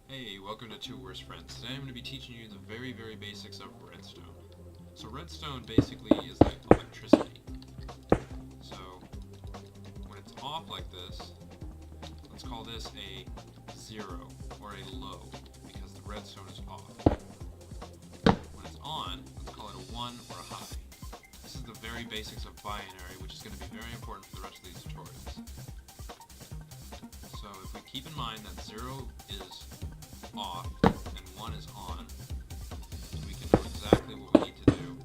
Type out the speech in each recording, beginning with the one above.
Hey, welcome to Two Worst Friends. Today I'm going to be teaching you the very basics of redstone. So redstone basically is like electricity. So when it's off like this, let's call this a zero or a low because the redstone is off. When it's on, let's call it a 1 or a high. This is the very basics of binary, which is going to be very important for the rest of these tutorials. So if we keep in mind that 0 is off and 1 is on, we can know exactly what we need to do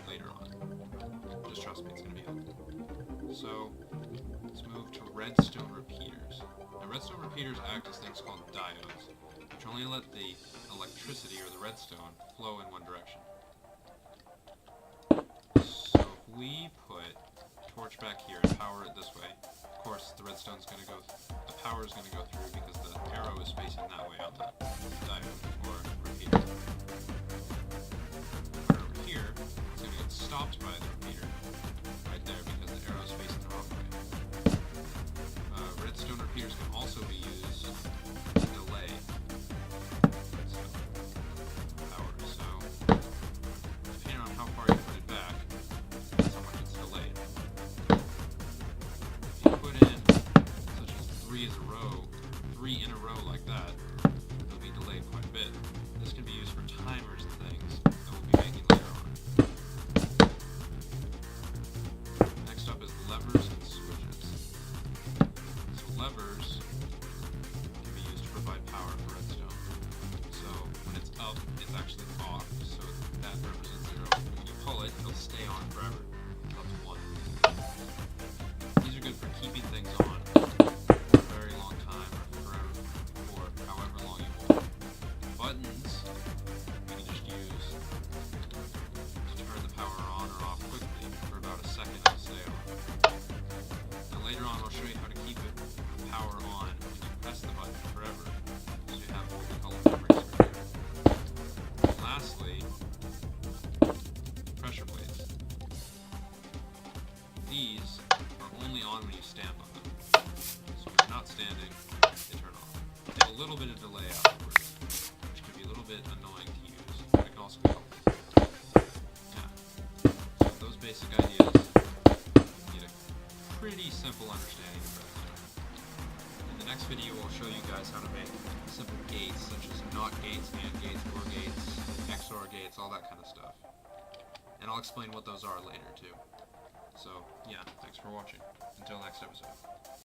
later on. Just trust me, it's going to be helpful. So let's move to redstone repeaters. Now redstone repeaters act as things called diodes, which only let the electricity or the redstone flow in one direction. So if we put a torch back here and power it this way, of course the redstone's going to go, the power is going to go through because the arrow is facing that way on the diode or repeater. But over here, it's going to get stopped by the repeater right there because the arrow is facing the wrong way. Redstone repeaters can also be used to delay redstone power. So depending on how far you put it back, that's how much it's delayed. If you put in such as 3 in a row like that, it'll be delayed quite a bit. This can be used for timers and things that we'll be making later on. Next up is levers and switches. So levers can be used to provide power for redstone. So when it's up, it's actually off, so that represents 0. When you pull it, it'll stay on forever, up to 1. These are good for keeping things on for a very long time, or for however long you want. Buttons, you can just use to turn the power on or off quickly. For about a second, it'll stay on. Now later on, I'll show you how to keep it power on when you press the button forever, so you have what we call a memory switch. And lastly, pressure plates. These are only on when you stand on them. So when you're not standing, they turn off. They have a little bit of delay afterwards, which can be a little bit annoying to use, but it can also be helpful. Yeah. So with those basic ideas, you get a pretty simple understanding of redstone. In the next video, I'll show you guys how to make simple gates, such as NOT gates, AND gates, OR gates, XOR gates, all that kind of stuff. And I'll explain what those are later, too. So, yeah, thanks for watching. Until next episode.